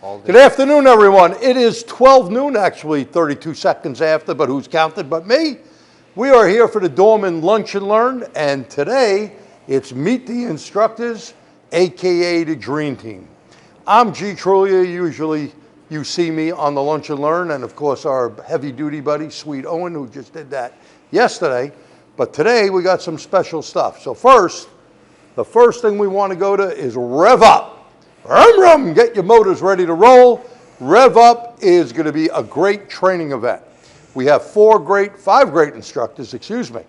all day. Good afternoon, everyone. It is 12 noon, actually 32 seconds after, but who's counted but me? We are here for the Dorman Lunch and Learn, and today it's Meet the Instructors, AKA the Dream Team. I'm G. Truglia. Usually you see me on the Lunch and Learn, and of course our heavy-duty buddy, Sweet Owen, who just did that yesterday. But today we got some special stuff. So first, the first thing we want to go to is Rev Up. Rum, rum, get your motors ready to roll. Rev Up is going to be a great training event. We have five great instructors, excuse me.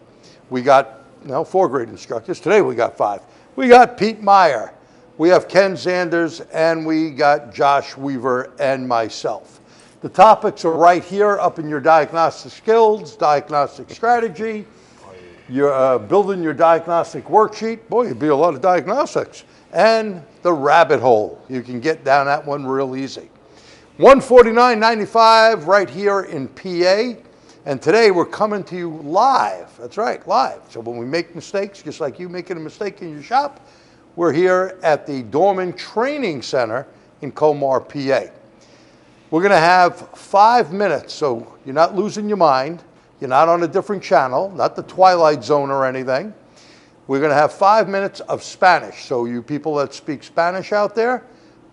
We got, no, 4 great instructors. Today we got 5. We got Pete Meier, we have Ken Zanders, and we got Josh Weaver and myself. The topics are right here up in your diagnostic skills, diagnostic strategy. You're building your diagnostic worksheet. Boy, it'd be a lot of diagnostics. And the rabbit hole. You can get down that one real easy. $149.95 right here in PA. And today we're coming to you live. That's right, live. So when we make mistakes, just like you making a mistake in your shop, we're here at the Dorman Training Center in Comar, PA. We're going to have 5 minutes, so you're not losing your mind. You're not on a different channel, not the Twilight Zone or anything. We're going to have 5 minutes of Spanish. So you people that speak Spanish out there,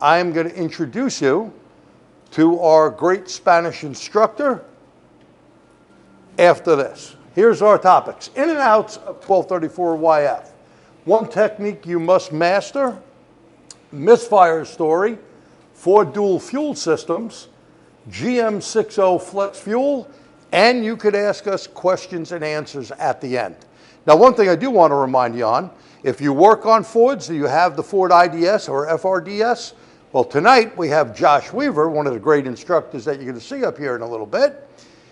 I am going to introduce you to our great Spanish instructor after this. Here's our topics. In and outs of 1234 YF. One technique you must master, misfire story, 4 dual fuel systems, GM60 flex fuel, and you could ask us questions and answers at the end. Now, one thing I do want to remind you on, if you work on Fords, do you have the Ford IDS or FRDS? Well, tonight we have Josh Weaver, one of the great instructors that you're going to see up here in a little bit.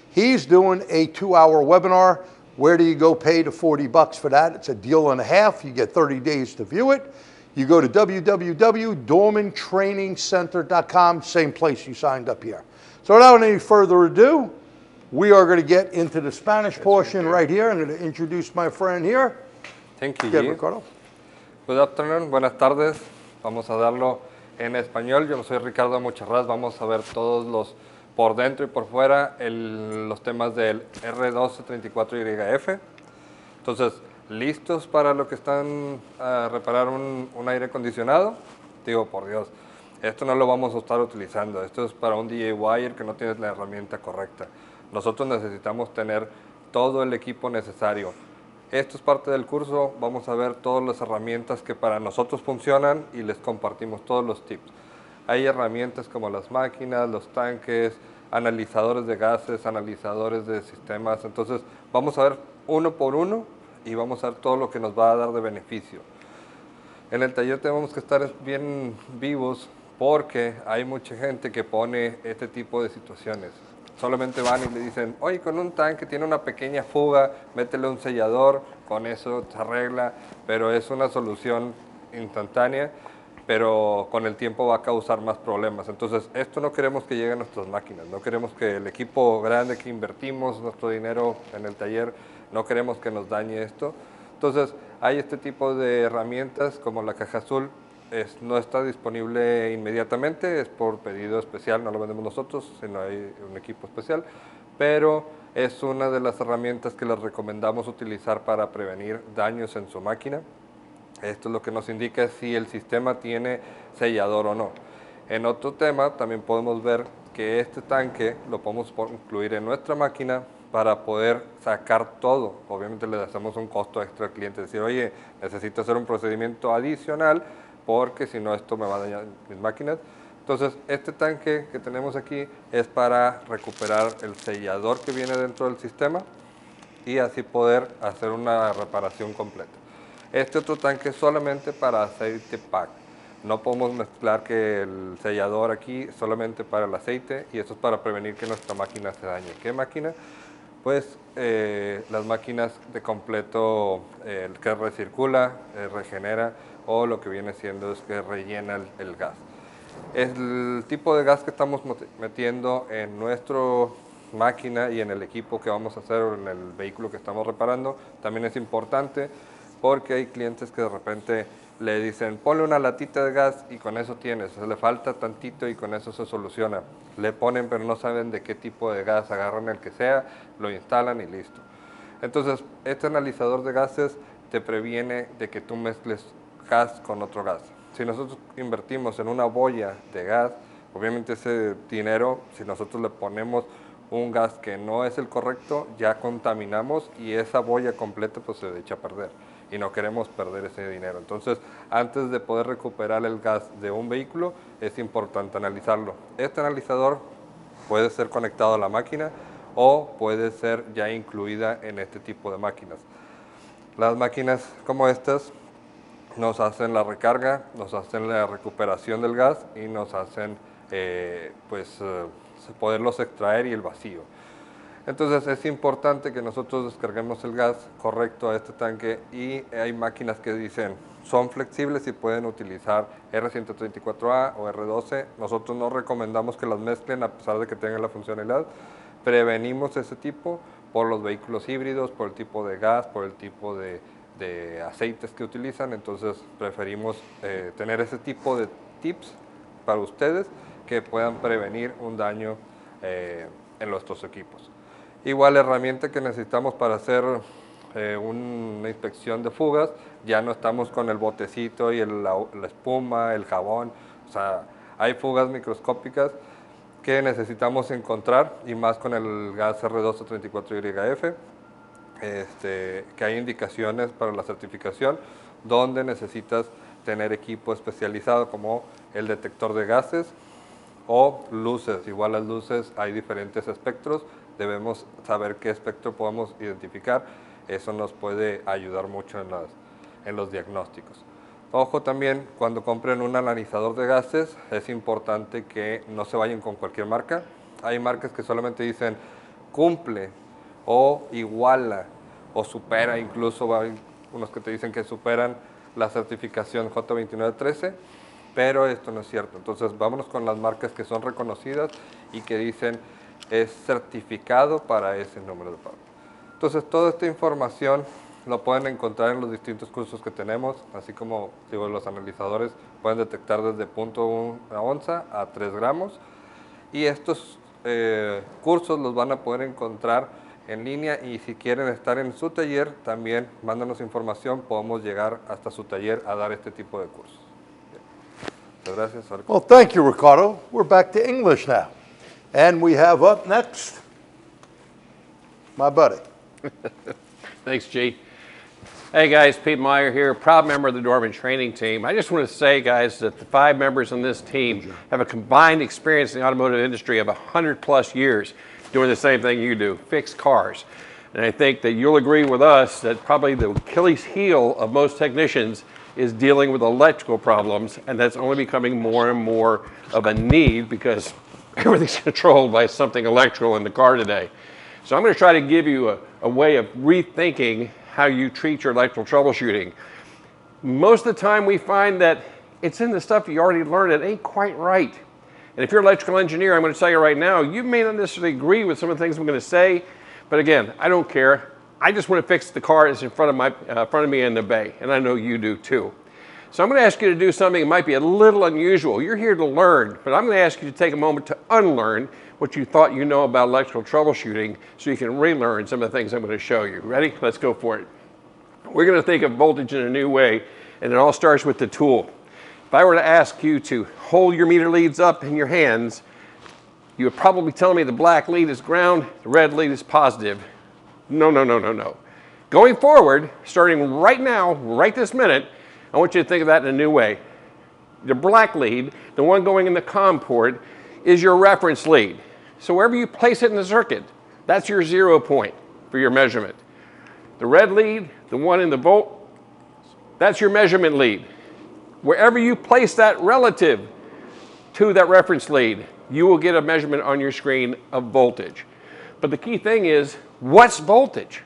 He's doing a 2-hour webinar. Where do you go pay the $40 for that? It's a deal and a half. You get 30 days to view it. You go to www.dormantrainingcenter.com, same place you signed up here. So without any further ado, we are going to get into the Spanish portion right here. I'm going to introduce my friend here. Thank you, Get Ricardo. Good afternoon, buenas tardes. Vamos a darlo en español. Yo soy Ricardo Mucharraz. Vamos a ver todos los por dentro y por fuera los temas del R1234YF. Entonces, ¿listos para lo que están a reparar un aire acondicionado? Digo, por Dios, esto no lo vamos a estar utilizando. Esto es para un DJ Wire que no tienes la herramienta correcta. Nosotros necesitamos tener todo el equipo necesario. Esto es parte del curso. Vamos a ver todas las herramientas que para nosotros funcionan y les compartimos todos los tips. Hay herramientas como las máquinas, los tanques, analizadores de gases, analizadores de sistemas. Entonces, vamos a ver uno por uno y vamos a ver todo lo que nos va a dar de beneficio. En el taller tenemos que estar bien vivos porque hay mucha gente que pone este tipo de situaciones. Solamente van y le dicen, oye, con un tanque tiene una pequeña fuga, métele un sellador, con eso se arregla, pero es una solución instantánea, pero con el tiempo va a causar más problemas. Entonces, esto no queremos que llegue a nuestras máquinas, no queremos que el equipo grande que invertimos nuestro dinero en el taller, no queremos que nos dañe esto. Entonces, hay este tipo de herramientas como la caja azul. No está disponible inmediatamente, es por pedido especial, no lo vendemos nosotros, sino hay un equipo especial, pero es una de las herramientas que les recomendamos utilizar para prevenir daños en su máquina. Esto es lo que nos indica si el sistema tiene sellador o no. En otro tema también podemos ver que este tanque lo podemos incluir en nuestra máquina para poder sacar todo. Obviamente le hacemos un costo extra al cliente, decir, oye, necesito hacer un procedimiento adicional porque si no esto me va a dañar mis máquinas. Entonces, este tanque que tenemos aquí es para recuperar el sellador que viene dentro del sistema y así poder hacer una reparación completa. Este otro tanque es solamente para aceite pack. No podemos mezclar que el sellador aquí solamente para el aceite y eso es para prevenir que nuestra máquina se dañe. ¿Qué máquina? Pues las máquinas de completo que recircula, regenera o lo que viene siendo es que rellena el gas. El tipo de gas que estamos metiendo en nuestra máquina y en el equipo que vamos a hacer en el vehículo que estamos reparando también es importante porque hay clientes que de repente le dicen, ponle una latita de gas y con eso tienes, le falta tantito y con eso se soluciona. Le ponen, pero no saben de qué tipo de gas, agarran el que sea, lo instalan y listo. Entonces, este analizador de gases te previene de que tú mezcles gas con otro gas. Si nosotros invertimos en una boya de gas, obviamente ese dinero, si nosotros le ponemos un gas que no es el correcto, ya contaminamos y esa boya completa pues se echa a perder y no queremos perder ese dinero. Entonces, antes de poder recuperar el gas de un vehículo, es importante analizarlo. Este analizador puede ser conectado a la máquina o puede ser ya incluida en este tipo de máquinas. Las máquinas como estas nos hacen la recarga, nos hacen la recuperación del gas y nos hacen poderlos extraer y el vacío. Entonces es importante que nosotros descarguemos el gas correcto a este tanque y hay máquinas que dicen son flexibles y pueden utilizar R134A o R12. Nosotros no recomendamos que las mezclen a pesar de que tengan la funcionalidad. Prevenimos ese tipo por los vehículos híbridos, por el tipo de gas, por el tipo de aceites que utilizan. Entonces preferimos tener ese tipo de tips para ustedes que puedan prevenir un daño en nuestros equipos. Igual la herramienta que necesitamos para hacer una inspección de fugas, ya no estamos con el botecito y la espuma, el jabón, o sea, hay fugas microscópicas que necesitamos encontrar y más con el gas R234YF, que hay indicaciones para la certificación donde necesitas tener equipo especializado como el detector de gases o luces. Igual las luces hay diferentes espectros, debemos saber qué espectro podemos identificar, eso nos puede ayudar mucho en los diagnósticos. Ojo también, cuando compren un analizador de gases, es importante que no se vayan con cualquier marca. Hay marcas que solamente dicen cumple o iguala o supera, incluso hay unos que te dicen que superan la certificación J2913, pero esto no es cierto. Entonces vámonos con las marcas que son reconocidas y que dicen es certificado para ese número de parte. Entonces toda esta información lo pueden encontrar en los distintos cursos que tenemos, así como digo, los analizadores pueden detectar desde 0.1 onza a 3 gramos y estos cursos los van a poder encontrar en línea y si quieren estar en su taller también mándanos información, podemos llegar hasta su taller a dar este tipo de cursos. Muchas gracias. Well, thank you, Ricardo. We're back to English now. And we have up next my buddy. Thanks, G. Hey guys, Pete Meier here, proud member of the Dorman training team. I just want to say, guys, that the 5 members on this team have a combined experience in the automotive industry of 100+ years doing the same thing you do, fix cars. And I think that you'll agree with us that probably the Achilles heel of most technicians is dealing with electrical problems, and that's only becoming more and more of a need because everything's controlled by something electrical in the car today. So I'm going to try to give you a way of rethinking how you treat your electrical troubleshooting. Most of the time we find that it's in the stuff you already learned that ain't quite right. And if you're an electrical engineer, I'm going to tell you right now, you may not necessarily agree with some of the things I'm going to say, but again, I don't care. I just want to fix the car that's in front of me in the bay, and I know you do too. So I'm going to ask you to do something that might be a little unusual. You're here to learn, but I'm going to ask you to take a moment to unlearn what you thought you know about electrical troubleshooting so you can relearn some of the things I'm going to show you. Ready? Let's go for it. We're going to think of voltage in a new way, and it all starts with the tool. If I were to ask you to hold your meter leads up in your hands, you would probably tell me the black lead is ground, the red lead is positive. No, no, no, no, no. Going forward, starting right now, right this minute, I want you to think of that in a new way. The black lead, the one going in the COM port, is your reference lead. So wherever you place it in the circuit, that's your 0 point for your measurement. The red lead, the one in the volt, that's your measurement lead. Wherever you place that relative to that reference lead, you will get a measurement on your screen of voltage. But the key thing is, what's voltage?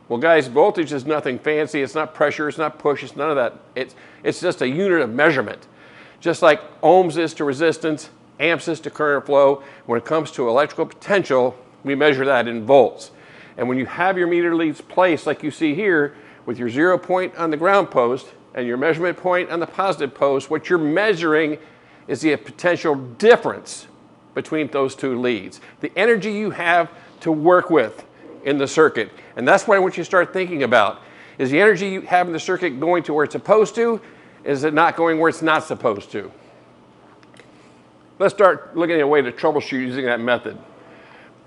Well, guys, voltage is nothing fancy. It's not pressure, it's not push, it's none of that. It's just a unit of measurement. Just like ohms is to resistance, amps is to current flow. When it comes to electrical potential, we measure that in volts. And when you have your meter leads placed like you see here, with your 0 point on the ground post and your measurement point on the positive post, what you're measuring is the potential difference between those two leads. The energy you have to work with in the circuit. And that's what I want you to start thinking about. Is the energy you have in the circuit going to where it's supposed to? Is it not going where it's not supposed to? Let's start looking at a way to troubleshoot using that method.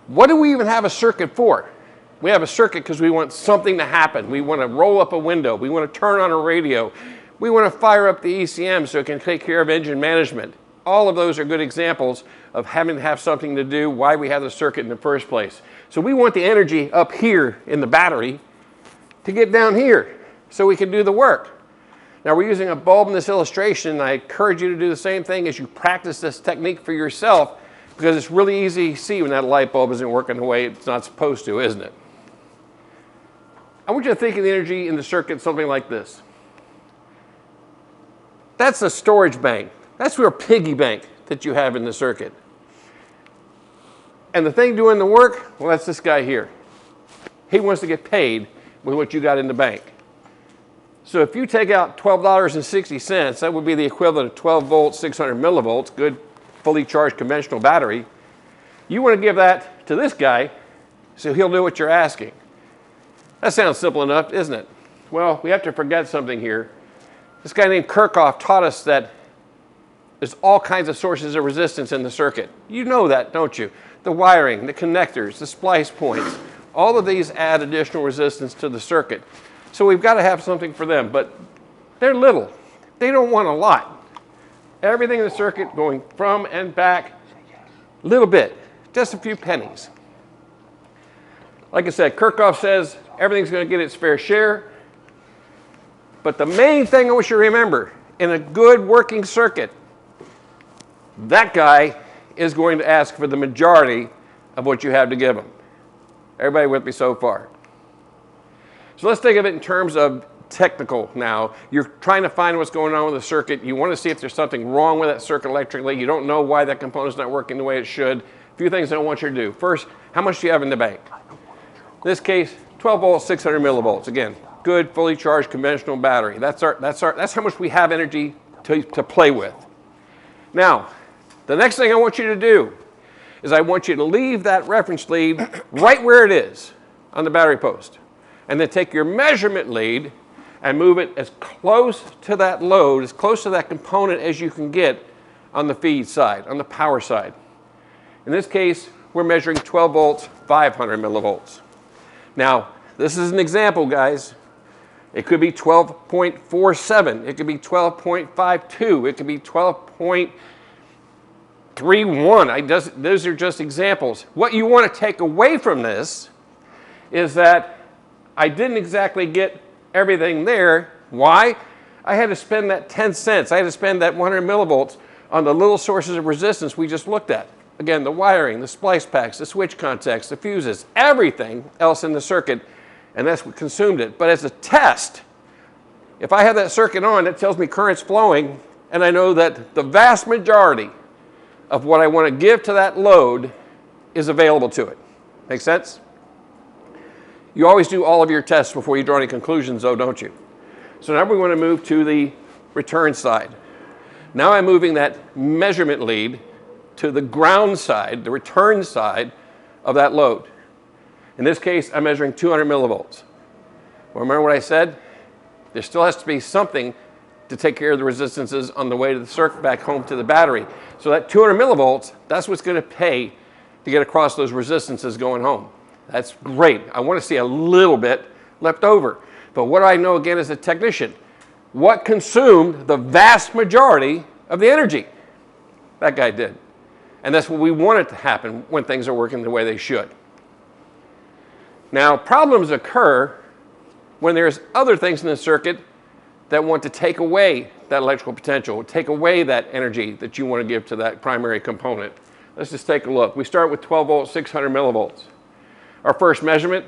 What do we even have a circuit for? We have a circuit because we want something to happen. We want to roll up a window. We want to turn on a radio. We want to fire up the ECM so it can take care of engine management. All of those are good examples of having to have something to do, why we have the circuit in the first place. So we want the energy up here in the battery to get down here so we can do the work. Now we're using a bulb in this illustration, and I encourage you to do the same thing as you practice this technique for yourself, because it's really easy to see when that light bulb isn't working the way it's not supposed to, isn't it? I want you to think of the energy in the circuit something like this. That's a storage bank. That's your piggy bank that you have in the circuit. And the thing doing the work, well, that's this guy here. He wants to get paid with what you got in the bank. So if you take out $12.60, that would be the equivalent of 12 volts, 600 millivolts, good fully charged conventional battery. You want to give that to this guy so he'll do what you're asking. That sounds simple enough, isn't it? Well, we have to forget something here. This guy named Kirchhoff taught us that there's all kinds of sources of resistance in the circuit. You know that, don't you? The wiring, the connectors, the splice points, all of these add additional resistance to the circuit. So we've got to have something for them, but they're little. They don't want a lot. Everything in the circuit going from and back, little bit, just a few pennies. Like I said, Kirchhoff says everything's going to get its fair share, but the main thing I want you to remember, in a good working circuit, that guy is going to ask for the majority of what you have to give him. Everybody with me so far? So let's think of it in terms of technical now. You're trying to find what's going on with the circuit. You want to see if there's something wrong with that circuit electrically. You don't know why that component's not working the way it should. A few things I want you to do. First, how much do you have in the bank? In this case, 12 volts, 600 millivolts. Again, good, fully charged conventional battery. That's how much we have energy to play with. Now, the next thing I want you to do is I want you to leave that reference lead right where it is on the battery post. And then take your measurement lead and move it as close to that load, as close to that component as you can get on the feed side, on the power side. In this case, we're measuring 12 volts, 500 millivolts. Now, this is an example, guys. It could be 12.47. It could be 12.52. It could be 12.31. Those are just examples. What you want to take away from this is that I didn't exactly get everything there. Why? I had to spend that 10 cents. I had to spend that 100 millivolts on the little sources of resistance we just looked at. Again, the wiring, the splice packs, the switch contacts, the fuses, everything else in the circuit, and that's what consumed it. But as a test, if I have that circuit on, it tells me current's flowing, and I know that the vast majority of what I want to give to that load is available to it. Make sense? You always do all of your tests before you draw any conclusions, though, don't you? So now we want to move to the return side. Now I'm moving that measurement lead to the ground side, the return side of that load. In this case, I'm measuring 200 millivolts. Well, remember what I said? There still has to be something to take care of the resistances on the way to the circuit back home to the battery. So that 200 millivolts, that's what's going to pay to get across those resistances going home. That's great. I want to see a little bit left over. But what do I know again as a technician? What consumed the vast majority of the energy? That guy did. And that's what we want it to happen when things are working the way they should. Now, problems occur when there's other things in the circuit that want to take away that electrical potential, take away that energy that you want to give to that primary component. Let's just take a look. We start with 12 volts, 600 millivolts. Our first measurement,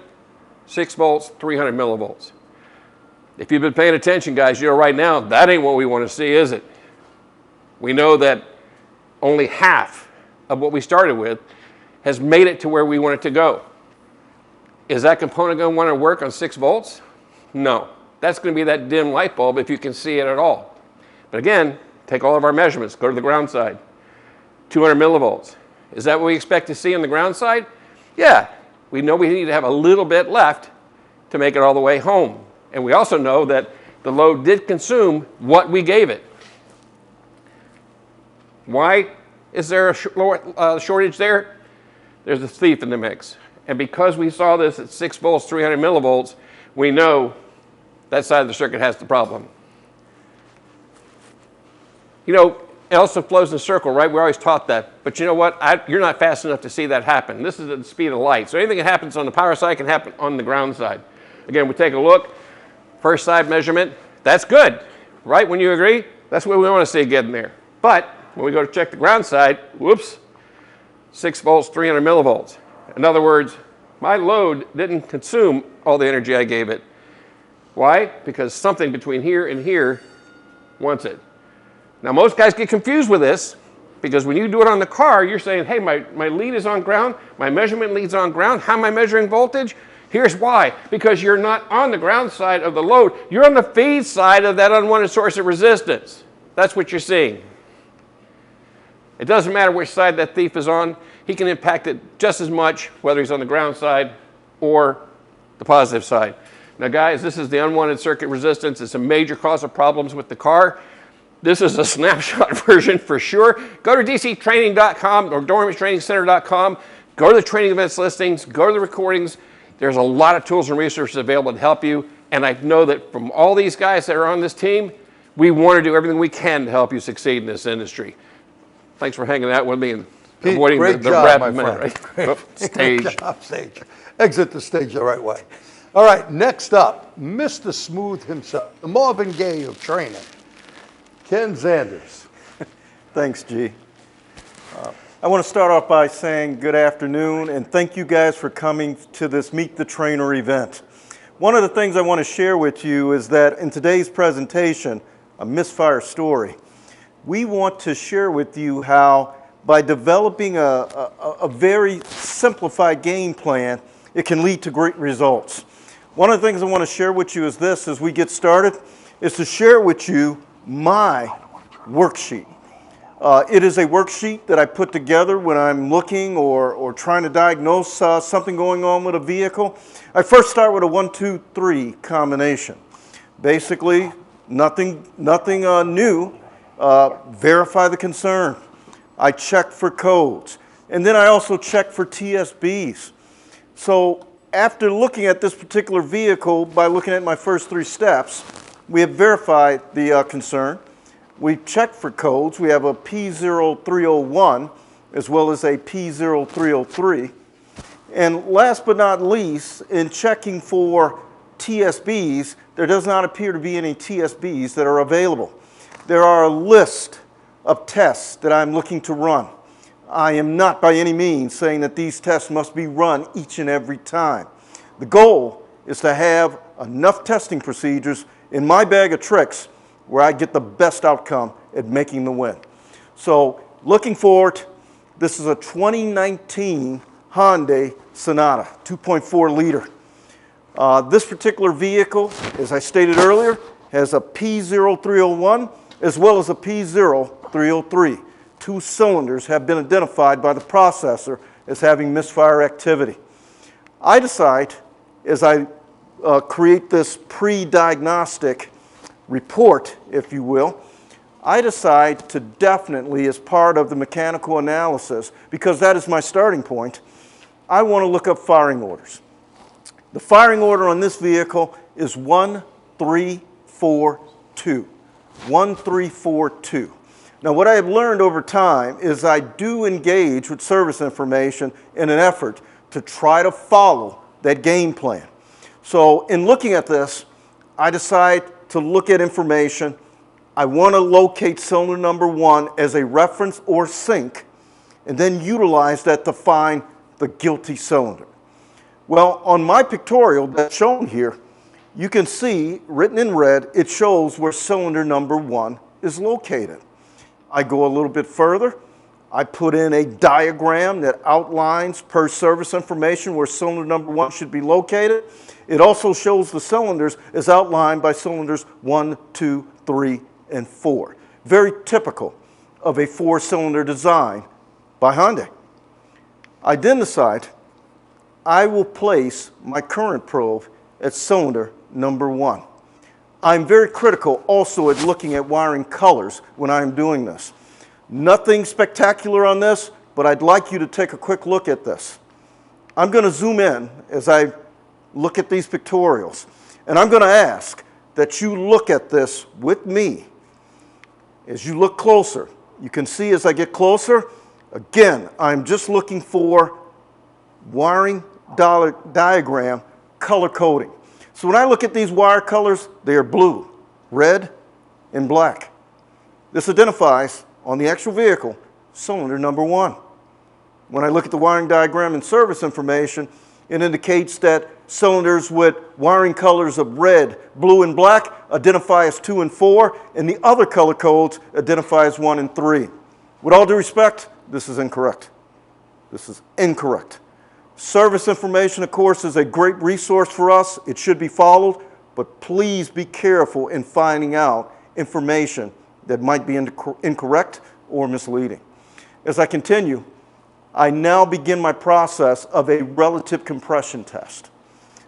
6 volts, 300 millivolts. If you've been paying attention, guys, you know right now, that ain't what we want to see, is it? We know that only half of what we started with has made it to where we want it to go. Is that component going to want to work on 6 volts? No. That's going to be that dim light bulb if you can see it at all. But again, take all of our measurements, go to the ground side. 200 millivolts. Is that what we expect to see on the ground side? Yeah. We know we need to have a little bit left to make it all the way home. And we also know that the load did consume what we gave it. Why is there a shortage there? There's a thief in the mix. And because we saw this at 6 volts, 300 millivolts, we know that side of the circuit has the problem. You know, it also flows in a circle, right? We're always taught that. But you know what? You're not fast enough to see that happen. This is at the speed of light. So anything that happens on the power side can happen on the ground side. Again, we take a look. First side measurement, that's good, right? When you agree, that's what we want to see getting there. But when we go to check the ground side, whoops, 6 volts, 300 millivolts. In other words, my load didn't consume all the energy I gave it. Why? Because something between here and here wants it. Now, most guys get confused with this because when you do it on the car, you're saying, hey, my lead is on ground, my measurement lead's on ground. How am I measuring voltage? Here's why. Because you're not on the ground side of the load. You're on the feed side of that unwanted source of resistance. That's what you're seeing. It doesn't matter which side that thief is on. He can impact it just as much whether he's on the ground side or the positive side. Now, guys, this is the unwanted circuit resistance. It's a major cause of problems with the car. This is a snapshot version for sure. Go to dctraining.com or dormantrainingcenter.com. Go to the training events listings. Go to the recordings. There's a lot of tools and resources available to help you. And I know that from all these guys that are on this team, we want to do everything we can to help you succeed in this industry. Thanks for hanging out with me and Pete, avoiding great the job, rapid my minute. friend. Right? Oh, stage. Great job, stage. Exit the stage the right way. All right, next up, Mr. Smooth himself, the Marvin Gaye of training, Ken Zanders. Thanks, G. I want to start off by saying good afternoon and thank you guys for coming to this Meet the Trainer event. One of the things I want to share with you is that in today's presentation, a misfire story, we want to share with you how by developing a very simplified game plan, it can lead to great results. One of the things I want to share with you is this, as we get started, is to share with you my worksheet. It is a worksheet that I put together when I'm looking or trying to diagnose something going on with a vehicle. I first start with a 1, 2, 3 combination. Basically, nothing new. Verify the concern. I check for codes. And then I also check for TSBs. So after looking at this particular vehicle, by looking at my first 3 steps, we have verified the concern. We checked for codes. We have a P0301 as well as a P0303. And last but not least, in checking for TSBs, there does not appear to be any TSBs that are available. There are a list of tests that I'm looking to run. I am not by any means saying that these tests must be run each and every time. The goal is to have enough testing procedures in my bag of tricks where I get the best outcome at making the win. So looking forward, this is a 2019 Hyundai Sonata, 2.4 liter. This particular vehicle, as I stated earlier, has a P0301 as well as a P0303. 2 cylinders have been identified by the processor as having misfire activity. I decide, as I create this pre-diagnostic report, if you will, I decide to definitely, as part of the mechanical analysis, because that is my starting point, I want to look up firing orders. The firing order on this vehicle is 1342. 1342. Now, what I have learned over time is I do engage with service information in an effort to try to follow that game plan. So in looking at this, I decide to look at information. I want to locate cylinder number 1 as a reference or sink, and then utilize that to find the guilty cylinder. Well, on my pictorial that's shown here, you can see, written in red, it shows where cylinder number 1 is located. I go a little bit further. I put in a diagram that outlines per service information where cylinder number 1 should be located. It also shows the cylinders as outlined by cylinders 1, 2, 3, and 4. Very typical of a 4-cylinder design by Hyundai. I then decide I will place my current probe at cylinder number 1. I'm very critical also at looking at wiring colors when I'm doing this. Nothing spectacular on this, but I'd like you to take a quick look at this. I'm going to zoom in as I look at these pictorials, and I'm going to ask that you look at this with me. As you look closer, you can see as I get closer, again, I'm just looking for wiring diagram color coding. So when I look at these wire colors, they are blue, red, and black. This identifies, on the actual vehicle, cylinder number 1. When I look at the wiring diagram and service information, it indicates that cylinders with wiring colors of red, blue, and black identify as 2 and 4, and the other color codes identify as 1 and 3. With all due respect, this is incorrect. This is incorrect. Service information, of course, is a great resource for us. It should be followed, but please be careful in finding out information that might be incorrect or misleading. As I continue, I now begin my process of a relative compression test.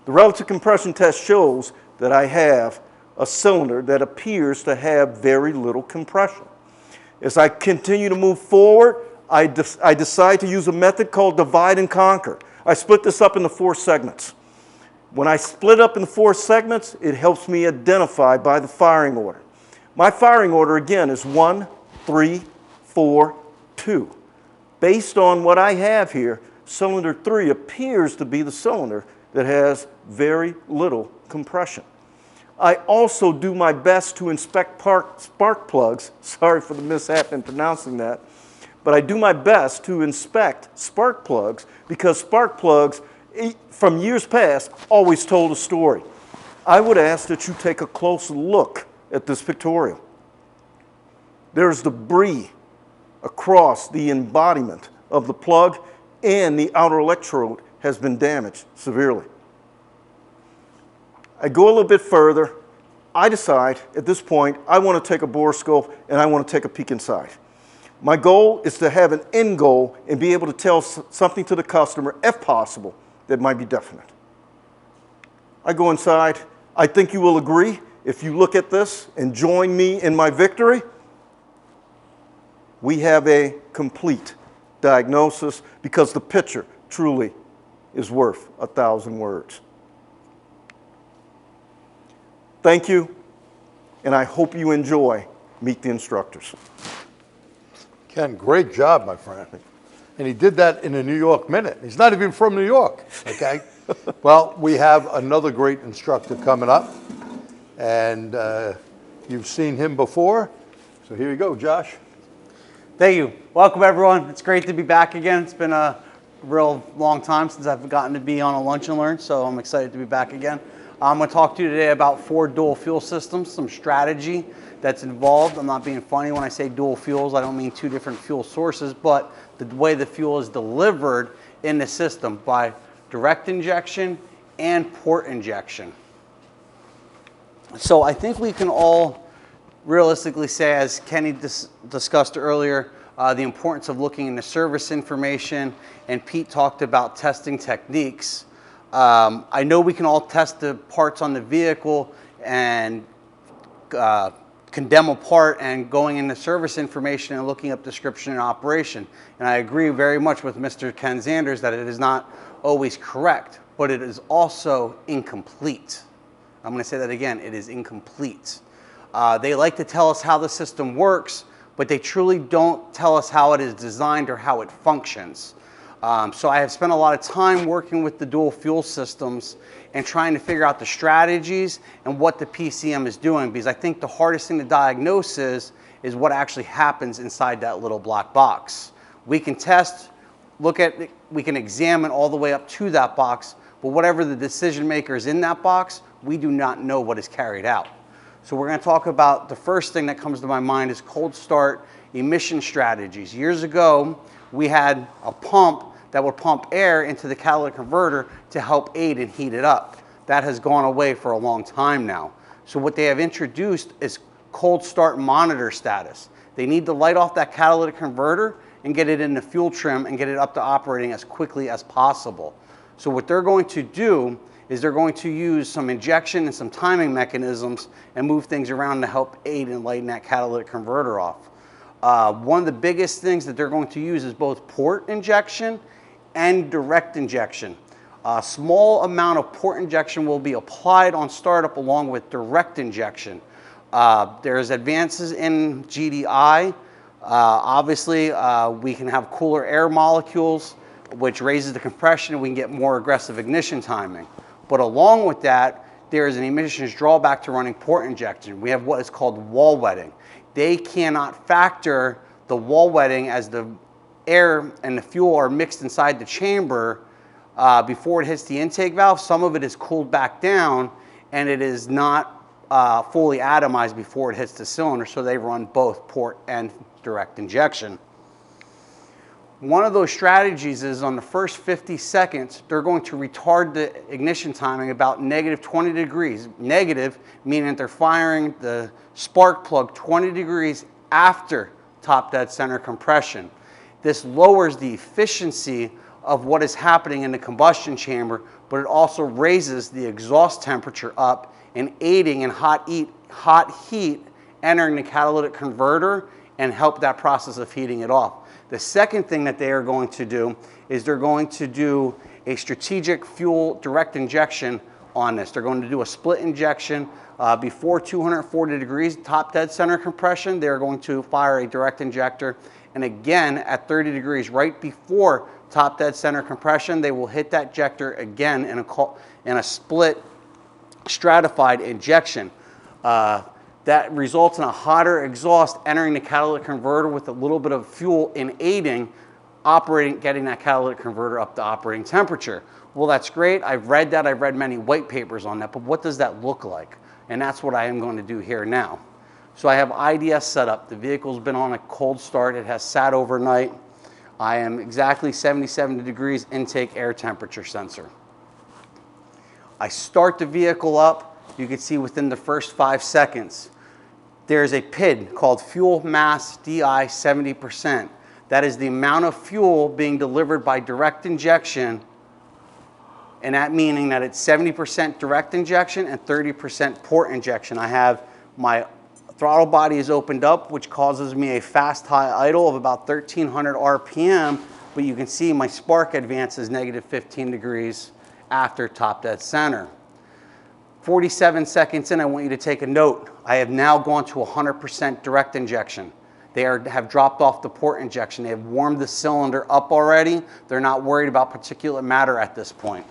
The relative compression test shows that I have a cylinder that appears to have very little compression. As I continue to move forward, I decide to use a method called divide and conquer. I split this up into 4 segments. When I split up into 4 segments, it helps me identify by the firing order. My firing order, again, is 1, 3, 4, 2. Based on what I have here, cylinder 3 appears to be the cylinder that has very little compression. I also do my best to inspect spark plugs. Sorry for the mishap in pronouncing that. But I do my best to inspect spark plugs because spark plugs, from years past, always told a story. I would ask that you take a close look at this pictorial. There's debris across the embodiment of the plug, and the outer electrode has been damaged severely. I go a little bit further. I decide at this point I want to take a borescope and I want to take a peek inside. My goal is to have an end goal and be able to tell something to the customer, if possible, that might be definite. I go inside. I think you will agree, if you look at this and join me in my victory, we have a complete diagnosis because the picture truly is worth 1,000 words. Thank you, and I hope you enjoy Meet the Instructors. Ken, great job, my friend. And he did that in a New York minute. He's not even from New York, okay? Well, we have another great instructor coming up, and you've seen him before. So here you go, Josh. Thank you. Welcome, everyone. It's great to be back again. It's been a real long time since I've gotten to be on a Lunch and Learn, so I'm excited to be back again. I'm going to talk to you today about 4 dual fuel systems, some strategy that's involved. I'm not being funny when I say dual fuels. I don't mean 2 different fuel sources, but the way the fuel is delivered in the system by direct injection and port injection. So I think we can all realistically say, as Kenny discussed earlier, the importance of looking into service information, and Pete talked about testing techniques. I know we can all test the parts on the vehicle and condemn a part and going into service information and looking up description and operation. And I agree very much with Mr. Ken Zanders that it is not always correct, but it is also incomplete. I'm going to say that again, it is incomplete. They like to tell us how the system works, but they truly don't tell us how it is designed or how it functions. So I have spent a lot of time working with the dual fuel systems and trying to figure out the strategies and what the PCM is doing, because I think the hardest thing to diagnose is what actually happens inside that little black box. We can test, we can examine all the way up to that box, but whatever the decision maker is in that box, we do not know what is carried out. So we're going to talk about the first thing that comes to my mind is cold start emission strategies. Years ago, we had a pump that would pump air into the catalytic converter to help aid and heat it up. That has gone away for a long time now. So what they have introduced is cold start monitor status. They need to light off that catalytic converter and get it into fuel trim and get it up to operating as quickly as possible. So what they're going to do is they're going to use some injection and some timing mechanisms and move things around to help aid and lighten that catalytic converter off. One of the biggest things that they're going to use is both port injection and direct injection. A small amount of port injection will be applied on startup along with direct injection. There's advances in GDI. Obviously, we can have cooler air molecules, which raises the compression and we can get more aggressive ignition timing. But along with that, there is an emissions drawback to running port injection. We have what is called wall wetting. They cannot factor the wall wetting as the air and the fuel are mixed inside the chamber before it hits the intake valve. Some of it is cooled back down and it is not fully atomized before it hits the cylinder, so they run both port and direct injection. One of those strategies is on the first 50 seconds, they're going to retard the ignition timing about negative 20 degrees. Negative meaning that they're firing the spark plug 20 degrees after top dead center compression. This lowers the efficiency of what is happening in the combustion chamber, but it also raises the exhaust temperature up and aiding in hot heat entering the catalytic converter and help that process of heating it off. The second thing that they are going to do is they're going to do a strategic fuel direct injection on this. They're going to do a split injection before 240 degrees top dead center compression. They're going to fire a direct injector, and again at 30 degrees right before top dead center compression, they will hit that ejector again in a split stratified injection. That results in a hotter exhaust entering the catalytic converter with a little bit of fuel in aiding getting that catalytic converter up to operating temperature. Well, that's great. I've read that. I've read many white papers on that, but what does that look like? And that's what I am going to do here now. So I have IDS set up. The vehicle's been on a cold start. It has sat overnight. I am exactly 77 degrees intake air temperature sensor. I start the vehicle up. You can see within the first 5 seconds, there's a PID called fuel mass DI 70%. That is the amount of fuel being delivered by direct injection, and that meaning that it's 70% direct injection and 30% port injection. I have my throttle body is opened up, which causes me a fast high idle of about 1300 RPM, but you can see my spark advance is negative 15 degrees after top dead center. 47 seconds in, I want you to take a note. I have now gone to 100% direct injection. They have dropped off the port injection. They have warmed the cylinder up already. They're not worried about particulate matter at this point.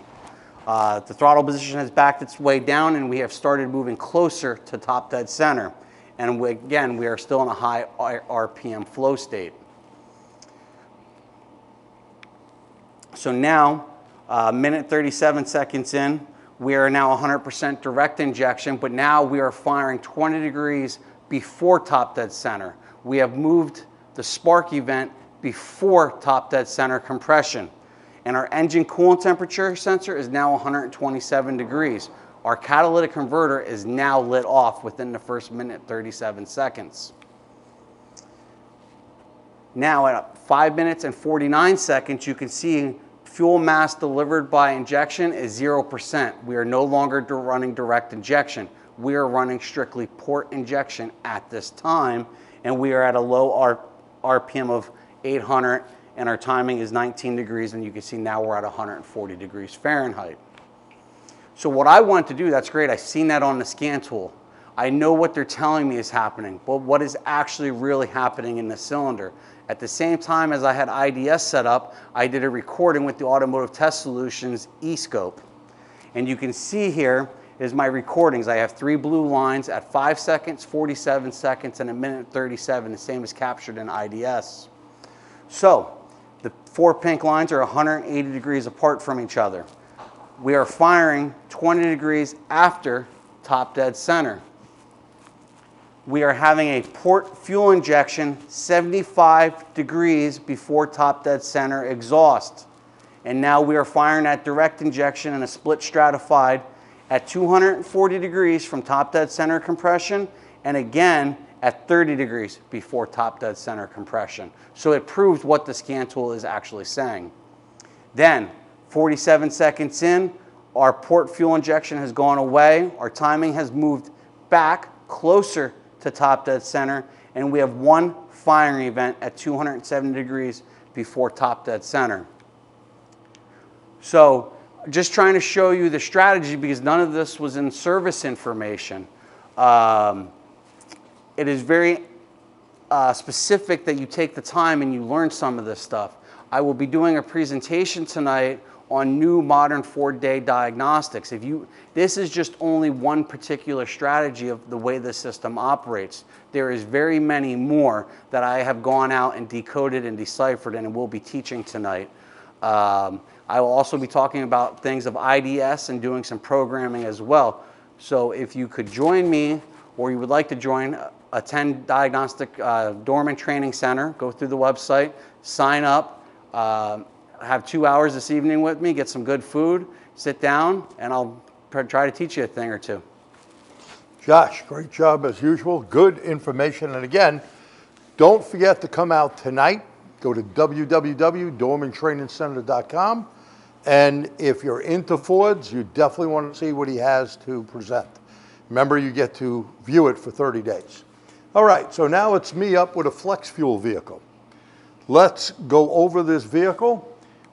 The throttle position has backed its way down and we have started moving closer to top dead center. And again, we are still in a high RPM flow state. So now, minute 37 seconds in, we are now 100% direct injection, but now we are firing 20 degrees before top dead center. We have moved the spark event before top dead center compression. And our engine coolant temperature sensor is now 127 degrees. Our catalytic converter is now lit off within the first minute 37 seconds. Now at 5 minutes and 49 seconds, you can see fuel mass delivered by injection is 0%. We are no longer running direct injection. We are running strictly port injection at this time, and we are at a low RPM of 800, and our timing is 19 degrees, and you can see now we're at 140 degrees Fahrenheit. So what I want to do, that's great, I've seen that on the scan tool. I know what they're telling me is happening, but what is actually really happening in the cylinder? At the same time as I had IDS set up, I did a recording with the Automotive Test Solutions e-scope. And you can see here is my recordings. I have 3 blue lines at 5 seconds, 47 seconds, and a minute 37, the same as captured in IDS. So the 4 pink lines are 180 degrees apart from each other. We are firing 20 degrees after top dead center. we are having a port fuel injection 75 degrees before top dead center exhaust. And now we are firing that direct injection in a split stratified at 240 degrees from top dead center compression, and again at 30 degrees before top dead center compression. So it proves what the scan tool is actually saying. Then, 47 seconds in, our port fuel injection has gone away, our timing has moved back closer to top dead center, and we have one firing event at 270 degrees before top dead center. So just trying to show you the strategy, because none of this was in service information. It is very specific that you take the time and you learn some of this stuff. I will be doing a presentation tonight on new modern 4-day diagnostics. This is just only one particular strategy of the way the system operates. There is very many more that I have gone out and decoded and deciphered and will be teaching tonight. I will also be talking about things of IDS and doing some programming as well. So if you could join me, or you would like to join, attend Diagnostic Dorman Training Center, go through the website, sign up, have 2 hours this evening with me, get some good food, sit down, and I'll try to teach you a thing or two. Josh, great job as usual. Good information. And again, don't forget to come out tonight. Go to www.dormantrainingcenter.com. And if you're into Fords, you definitely want to see what he has to present. Remember, you get to view it for 30 days. All right, so now it's me up with a flex fuel vehicle. Let's go over this vehicle.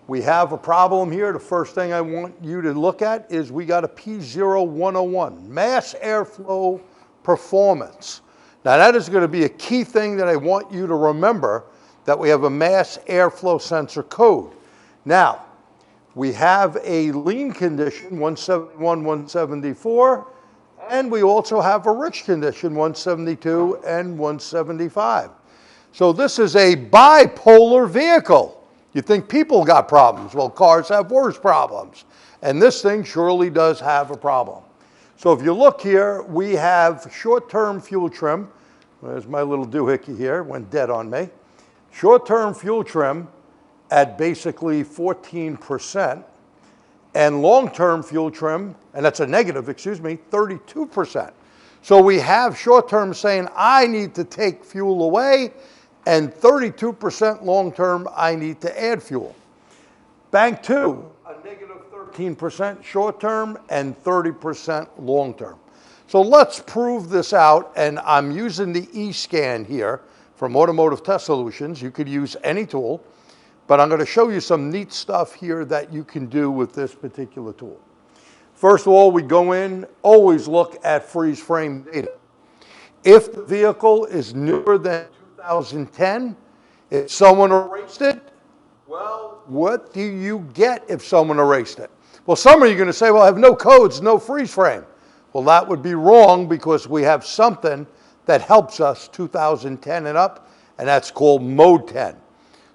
We have a problem here. The first thing I want you to look at is we got a P0101, mass airflow performance. Now that is going to be a key thing that I want you to remember, that we have a mass airflow sensor code. Now, we have a lean condition, 171, 174, and we also have a rich condition, 172 and 175. So this is a bipolar vehicle. You think people got problems. Well, cars have worse problems. And this thing surely does have a problem. So if you look here, we have short-term fuel trim. There's my little doohickey here, went dead on me. Short-term fuel trim at basically 14%. And long-term fuel trim, and that's a negative, 32%. So we have short-term saying, I need to take fuel away, and 32% long-term, I need to add fuel. Bank 2, a negative 13% short-term and 30% long-term. So let's prove this out, and I'm using the eScan here from Automotive Test Solutions. You could use any tool, but I'm going to show you some neat stuff here that you can do with this particular tool. First of all, we go in, always look at freeze frame data. If the vehicle is newer than 2010, if someone erased it, well, what do you get if someone erased it? Well, some of you are going to say, well, I have no codes, no freeze frame. Well, that would be wrong, because we have something that helps us 2010 and up, and that's called mode 10.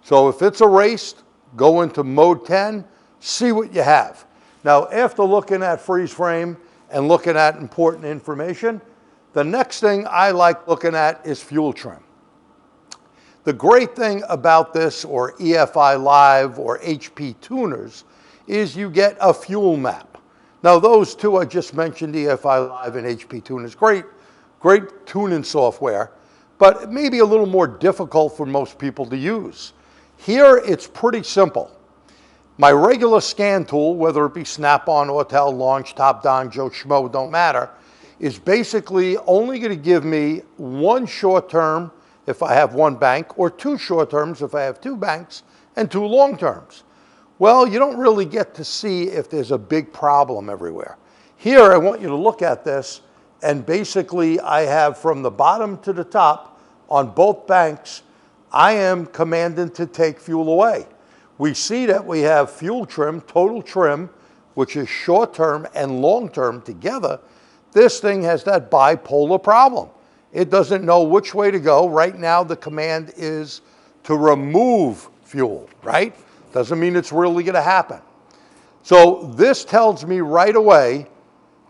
So if it's erased, go into mode 10, see what you have. Now, after looking at freeze frame and looking at important information, the next thing I like looking at is fuel trim. The great thing about this, or EFI Live or HP tuners, is you get a fuel map. Now those two I just mentioned, EFI Live and HP tuners, great tuning software, but it may be a little more difficult for most people to use. Here it's pretty simple. My regular scan tool, whether it be Snap-on, Autel, Launch, Top-Down, Joe Schmo, don't matter, is basically only going to give me one short term if I have one bank, or two short terms if I have two banks, and two long terms. Well, you don't really get to see if there's a big problem everywhere. Here, I want you to look at this, and basically I have from the bottom to the top on both banks, I am commanded to take fuel away. We see that we have fuel trim, total trim, which is short term and long term together. This thing has that bipolar problem. It doesn't know which way to go. Right now, the command is to remove fuel, right? Doesn't mean it's really going to happen. So this tells me right away,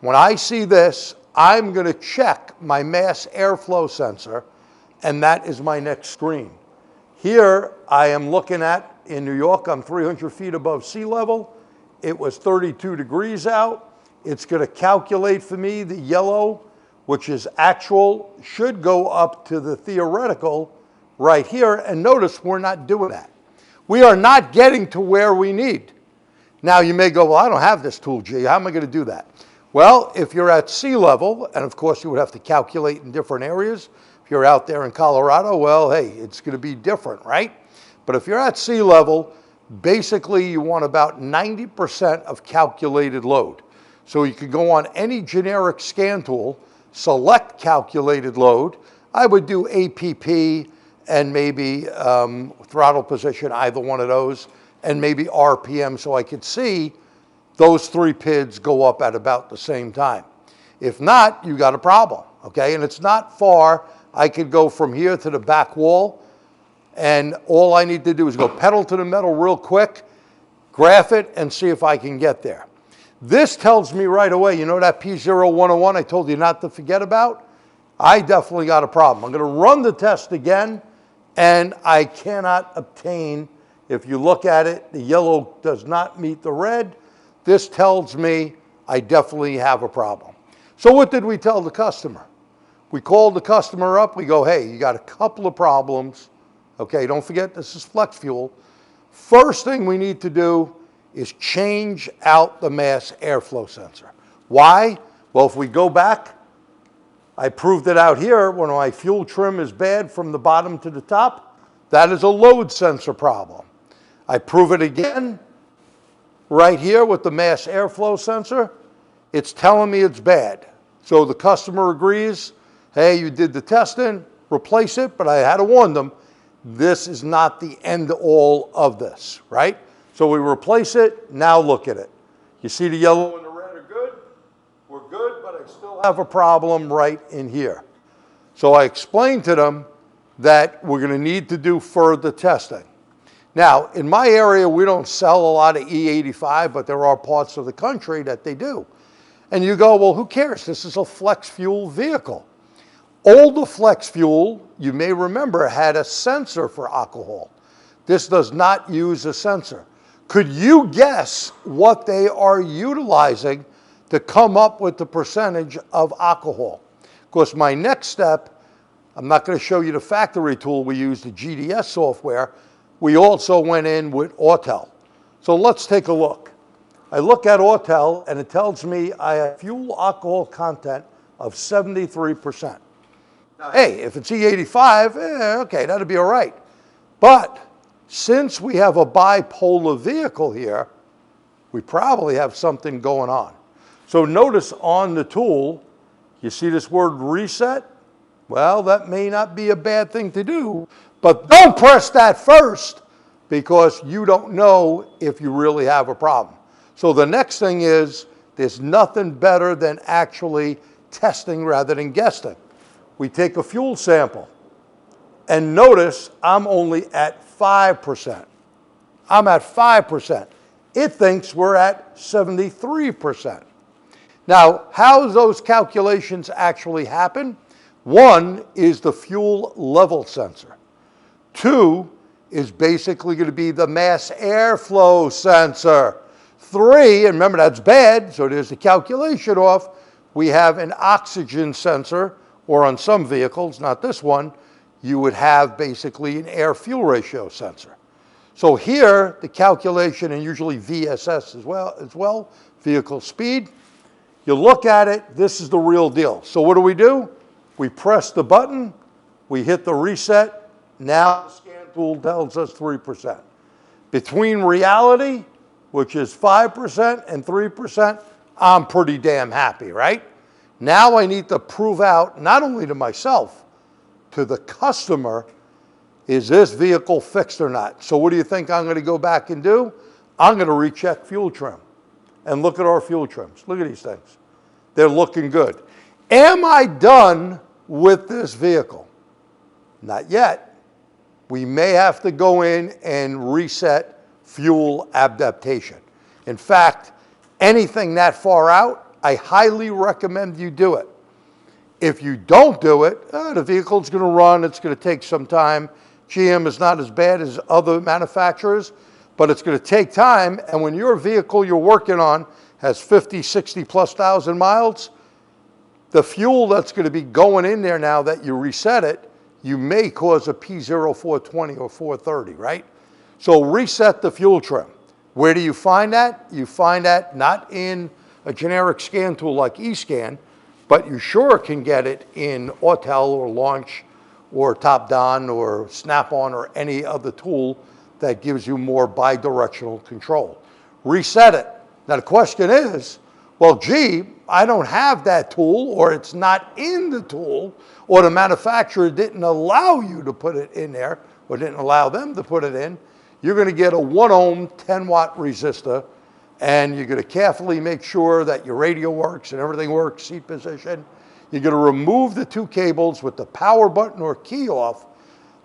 when I see this, I'm going to check my mass airflow sensor, and that is my next screen. Here I am looking at, in New York, I'm 300 feet above sea level. It was 32 degrees out. It's going to calculate for me the yellow, which is actual, should go up to the theoretical right here. And notice we're not doing that. We are not getting to where we need. Now you may go, well, I don't have this tool, G. How am I going to do that? Well, if you're at sea level, and of course you would have to calculate in different areas. If you're out there in Colorado, well, hey, it's going to be different, right? But if you're at sea level, basically you want about 90% of calculated load. So you could go on any generic scan tool, select calculated load. I would do APP and maybe throttle position, either one of those, and maybe RPM, so I could see those three PIDs go up at about the same time. If not, you got a problem, okay? And it's not far. I could go from here to the back wall, and all I need to do is go pedal to the metal real quick, graph it, and see if I can get there. This tells me right away, you know that P0101 I told you not to forget about? I definitely got a problem. I'm going to run the test again, and I cannot obtain, if you look at it, the yellow does not meet the red. This tells me I definitely have a problem. So what did we tell the customer? We called the customer up. We go, hey, you got a couple of problems. Okay, don't forget this is flex fuel. First thing we need to do is change out the mass airflow sensor. Why? Well, if we go back, I proved it out here when my fuel trim is bad from the bottom to the top. That is a load sensor problem. I prove it again right here with the mass airflow sensor. It's telling me it's bad. So the customer agrees, hey, you did the testing, replace it, but I had to warn them, this is not the end all of this, right? So we replace it, now look at it. You see the yellow and the red are good? We're good, but I still have a problem right in here. So I explained to them that we're going to need to do further testing. Now, in my area, we don't sell a lot of E85, but there are parts of the country that they do. And you go, well, who cares? This is a flex fuel vehicle. Older flex fuel, you may remember, had a sensor for alcohol. This does not use a sensor. Could you guess what they are utilizing to come up with the percentage of alcohol? Of course, my next step, I'm not going to show you the factory tool we use, the GDS software. We also went in with Autel. So let's take a look. I look at Autel and it tells me I have fuel alcohol content of 73%. Now, hey, if it's E85, okay, that'll be all right. But since we have a bipolar vehicle here, we probably have something going on. So notice on the tool, you see this word reset? Well, that may not be a bad thing to do, but don't press that first because you don't know if you really have a problem. So the next thing is, there's nothing better than actually testing rather than guessing. We take a fuel sample, and notice I'm only at 5%. I'm at 5%. It thinks we're at 73%. Now, how those calculations actually happen? One is the fuel level sensor. Two is basically going to be the mass airflow sensor. Three, and remember that's bad, so there's the calculation off. We have an oxygen sensor, or on some vehicles, not this one, you would have basically an air-fuel ratio sensor. So here, the calculation, and usually VSS as well, vehicle speed. You look at it, this is the real deal. So what do? We press the button, we hit the reset, now the scan tool tells us 3%. Between reality, which is 5% and 3%, I'm pretty damn happy, right? Now I need to prove out, not only to myself, to the customer, is this vehicle fixed or not? So what do you think I'm going to go back and do? I'm going to recheck fuel trim. And look at our fuel trims. Look at these things. They're looking good. Am I done with this vehicle? Not yet. We may have to go in and reset fuel adaptation. In fact, anything that far out, I highly recommend you do it. If you don't do it, the vehicle's going to run. It's going to take some time. GM is not as bad as other manufacturers, but it's going to take time. And when your vehicle you're working on has 50, 60 plus thousand miles, the fuel that's going to be going in there now that you reset it, you may cause a P0420 or 430, right? So reset the fuel trim. Where do you find that? You find that not in a generic scan tool like eScan, but you sure can get it in Autel or Launch or Top-Don or Snap-on or any other tool that gives you more bidirectional control. Reset it. Now the question is, well, gee, I don't have that tool, or it's not in the tool, or the manufacturer didn't allow you to put it in there, or didn't allow them to put it in. You're going to get a 1 ohm 10 watt resistor, and you're going to carefully make sure that your radio works and everything works, seat position. You're going to remove the 2 cables with the power button or key off.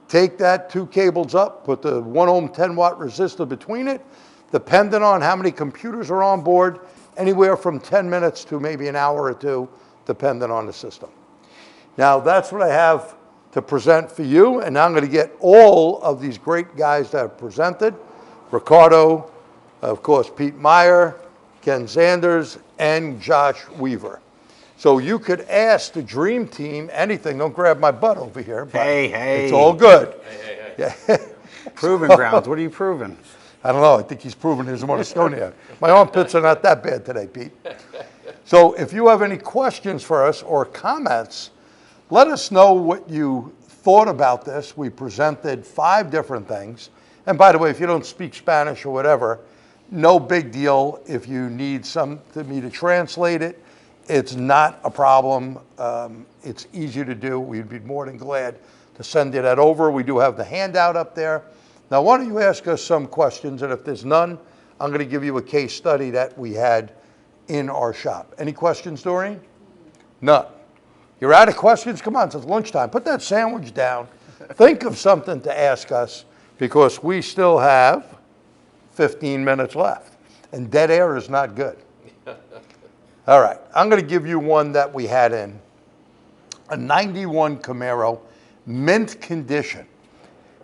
Take that 2 cables up, put the 1 ohm 10 watt resistor between it. Depending on how many computers are on board, anywhere from 10 minutes to maybe an hour or 2, depending on the system. Now that's what I have to present for you, and now I'm going to get all of these great guys that have presented. Ricardo, of course, Pete Meier, Ken Zanders, and Josh Weaver. So you could ask the dream team anything. Don't grab my butt over here. But Hey. it's all good. Hey. Proving grounds. What are you proving? I don't know. I think he's proven he doesn't want to stone yet. My armpits are not that bad today, Pete. So if you have any questions for us or comments, let us know what you thought about this. We presented 5 different things. And by the way, if you don't speak Spanish or whatever, no big deal. If you need me to translate it, it's not a problem. It's easy to do. We'd be more than glad to send you that over. We do have the handout up there. Now, why don't you ask us some questions, and if there's none, I'm going to give you a case study that we had in our shop. Any questions, Doreen? None. You're out of questions? Come on, it's lunchtime. Put that sandwich down. Think of something to ask us, because we still have 15 minutes left, and dead air is not good. All right, I'm going to give you one that we had in a 91 Camaro, mint condition.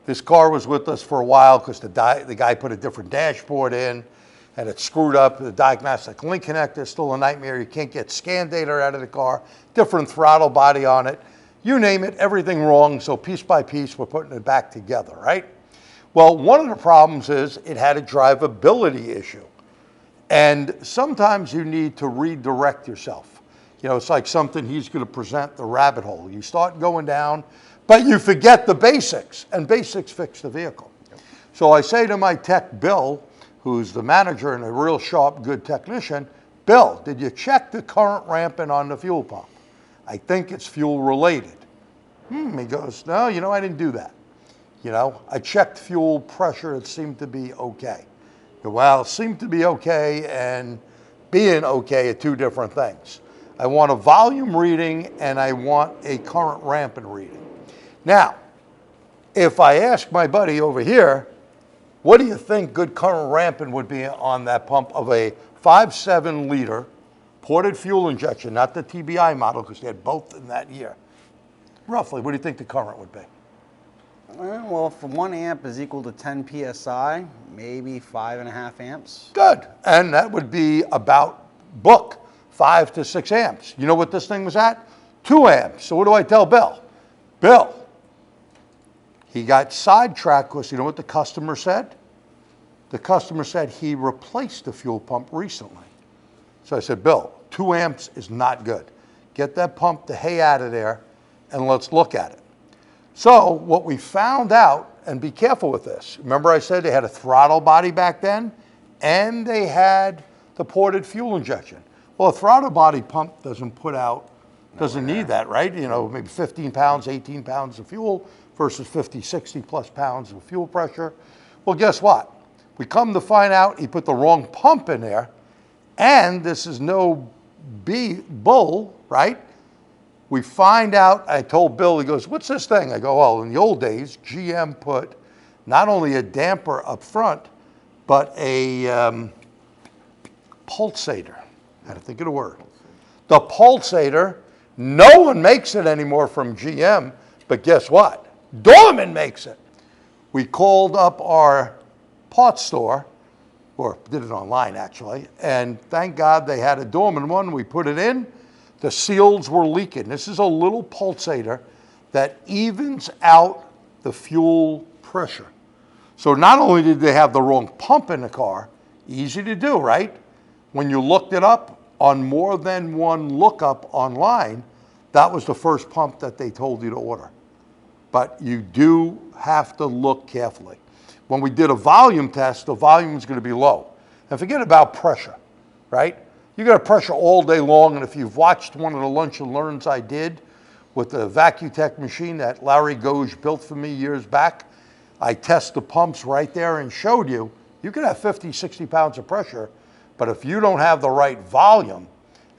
This car was with us for a while because the guy put a different dashboard in, and it screwed up. The diagnostic link connector is still a nightmare. You can't get scan data out of the car, different throttle body on it. You name it, everything wrong. So piece by piece, we're putting it back together, right? Well, one of the problems is it had a drivability issue. And sometimes you need to redirect yourself. You know, it's like something he's going to present, the rabbit hole. You start going down, but you forget the basics, and basics fix the vehicle. So I say to my tech, Bill, who's the manager and a real sharp, good technician, Bill, did you check the current ramping on the fuel pump? I think it's fuel related. He goes, no, I didn't do that. I checked fuel pressure, it seemed to be okay. Well, it seemed to be okay and being okay are 2 different things. I want a volume reading and I want a current ramping reading. Now, if I ask my buddy over here, what do you think good current ramping would be on that pump of a 5.7 liter ported fuel injection, not the TBI model, because they had both in that year? Roughly, what do you think the current would be? Well, if 1 amp is equal to 10 PSI, maybe 5.5 amps. Good, and that would be about book, 5 to 6 amps. You know what this thing was at? 2 amps. So what do I tell Bill? Bill, he got sidetracked because you know what the customer said? The customer said he replaced the fuel pump recently. So I said, Bill, 2 amps is not good. Get that pump the hay out of there and let's look at it. So what we found out, and be careful with this. Remember I said they had a throttle body back then and they had the ported fuel injection. Well, a throttle body pump doesn't need that, right? Maybe 15 pounds, 18 pounds of fuel versus 50, 60 plus pounds of fuel pressure. Well, guess what? We come to find out he put the wrong pump in there, and this is no bull, right? We find out, I told Bill, he goes, what's this thing? I go, well, in the old days, GM put not only a damper up front, but a pulsator. I had to think of the word. The pulsator No one makes it anymore from GM, but guess what? Dorman makes it. We called up our parts store, or did it online actually, and thank God they had a Dorman one. We put it in, the seals were leaking. This is a little pulsator that evens out the fuel pressure. So not only did they have the wrong pump in the car, easy to do, right? When you looked it up on more than one lookup online, that was the first pump that they told you to order. But you do have to look carefully. When we did a volume test, the volume is going to be low. And forget about pressure, right? You got pressure all day long, and if you've watched one of the lunch and learns I did with the VacuTech machine that Larry Goj built for me years back, I test the pumps right there and showed you, you can have 50, 60 pounds of pressure, but if you don't have the right volume,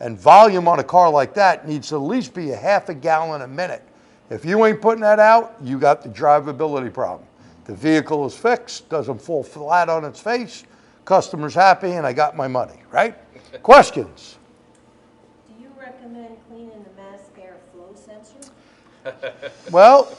and volume on a car like that needs to at least be a half a gallon a minute. If you ain't putting that out, you got the drivability problem. The vehicle is fixed, doesn't fall flat on its face, customer's happy, and I got my money, right? Questions? Do you recommend cleaning the mass airflow sensor? Well,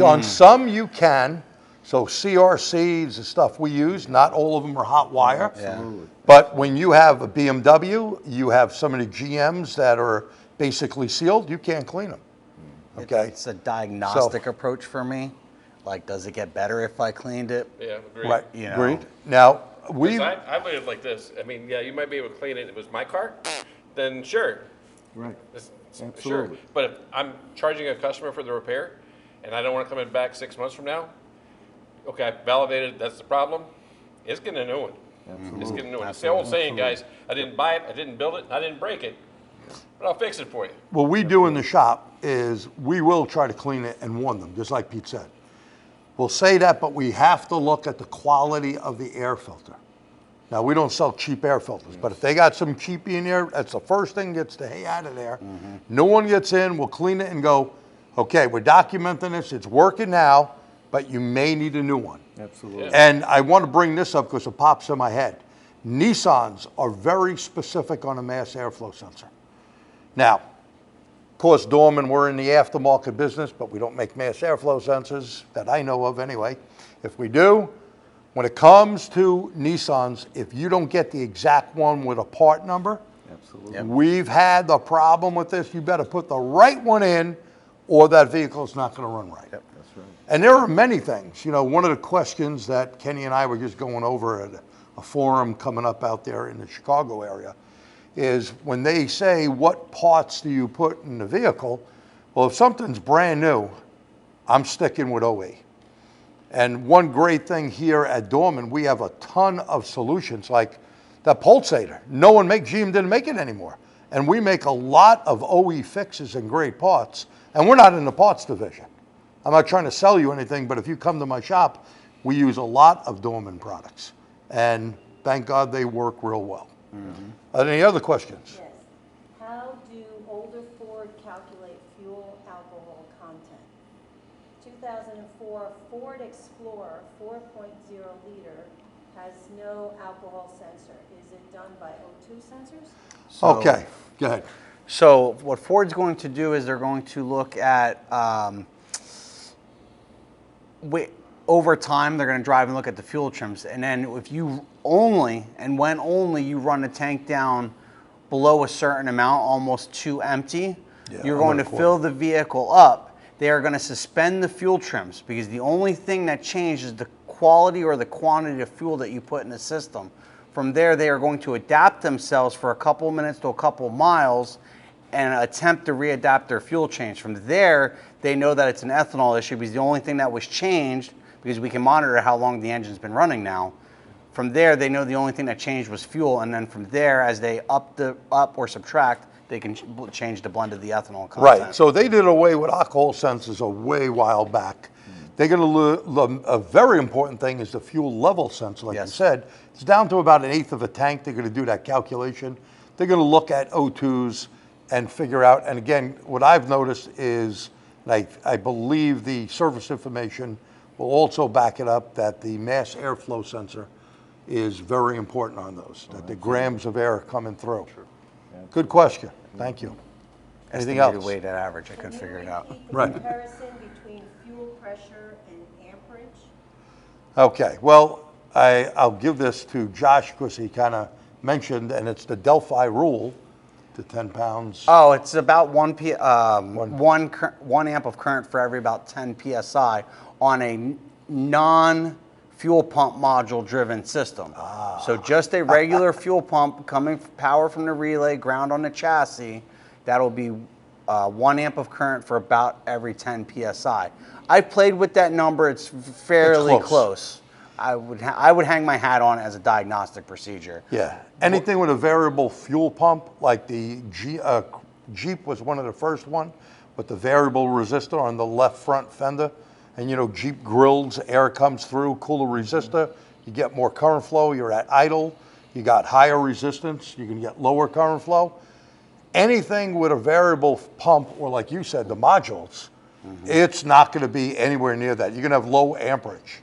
on some you can. So CRC is the stuff we use. Not all of them are hot wire. Absolutely. But when you have a BMW, you have some of the GMs that are basically sealed, you can't clean them. Okay? It's a diagnostic approach for me. Like, does it get better if I cleaned it? Yeah, agreed. Right, You know. agreed. Now, 'Cause we, I look at it like this. I mean, yeah, you might be able to clean it. If it was my car, then sure. Right. Sure. Absolutely. But if I'm charging a customer for the repair and I don't want to come in back 6 months from now, okay, I validated that's the problem, it's getting a new one. It's getting a new one. It's the old saying, guys, I didn't buy it, I didn't build it, I didn't break it, but I'll fix it for you. what we do in the shop is we will try to clean it and warn them, just like Pete said. We'll say that, but we have to look at the quality of the air filter. Now, we don't sell cheap air filters, but if they got some cheapy in there, that's the first thing gets the hay out of there. No one gets in, we'll clean it and go, okay, we're documenting this, it's working now, but you may need a new one. Absolutely. And I want to bring this up because it pops in my head. Nissans are very specific on a mass airflow sensor. Now, of course, Dorman, we're in the aftermarket business, but we don't make mass airflow sensors that I know of anyway. If we do, when it comes to Nissans, if you don't get the exact one with a part number, Absolutely. we've had the problem with this. You better put the right one in or that vehicle's not going to run right. Yep, that's right. And there are many things. You know, one of the questions that Kenny and I were just going over at a forum coming up out there in the Chicago area is when they say, what parts do you put in the vehicle? Well, if something's brand new, I'm sticking with OE. And one great thing here at Dorman, we have a ton of solutions like that pulsator. No one makes, GM didn't make it anymore. And we make a lot of OE fixes and great parts. And we're not in the parts division. I'm not trying to sell you anything, but if you come to my shop, we use a lot of Dorman products. And thank God they work real well. Any other questions? Yes. How do older Ford calculate fuel alcohol content? 2004 Ford Explorer 4.0 liter has no alcohol sensor. Is it done by O2 sensors? Okay, go ahead. So what Ford's going to do is they're going to look at, over time, they're going to drive and look at the fuel trims. And then if you only, and when only you run the tank down below a certain amount, almost too empty, you're going to fill the vehicle up. They are going to suspend the fuel trims because the only thing that changes is the quality or the quantity of fuel that you put in the system. From there, they are going to adapt themselves for a couple minutes to a couple miles and attempt to readapt their fuel change. From there, they know that it's an ethanol issue because the only thing that was changed, because we can monitor how long the engine's been running now. From there, they know the only thing that changed was fuel, and then from there, as they up or subtract, they can change the blend of the ethanol content. Right, so they did away with alcohol sensors a way while back. They're going to, a very important thing is the fuel level sensor, like you said. It's down to about 1/8 of a tank. They're going to do that calculation. They're going to look at O2s and figure out, and again, what I've noticed is, like, I believe the service information will also back it up that the mass airflow sensor is very important on those, that the grams of air coming through. Good question. Thank you. Anything estimated else? weighted average. I couldn't figure it out. Can you repeat the Right. comparison between fuel pressure and amperage? Okay, well, I'll give this to Josh because he kind of mentioned, and it's the Delphi rule to 10 pounds. Oh, it's about one amp of current for every about 10 psi on a non-fuel pump module driven system. So just a regular fuel pump coming power from the relay, ground on the chassis, that'll be 1 amp of current for about every 10 psi. I've played with that number. It's fairly It's close. I would hang my hat on as a diagnostic procedure. Yeah, anything with a variable fuel pump, like the Jeep was one of the first one, with the variable resistor on the left front fender. And you know, Jeep grills, air comes through, cooler resistor, you get more current flow, you're at idle, you got higher resistance, you can get lower current flow. Anything with a variable pump, or like you said, the modules, it's not gonna be anywhere near that. You're gonna have low amperage.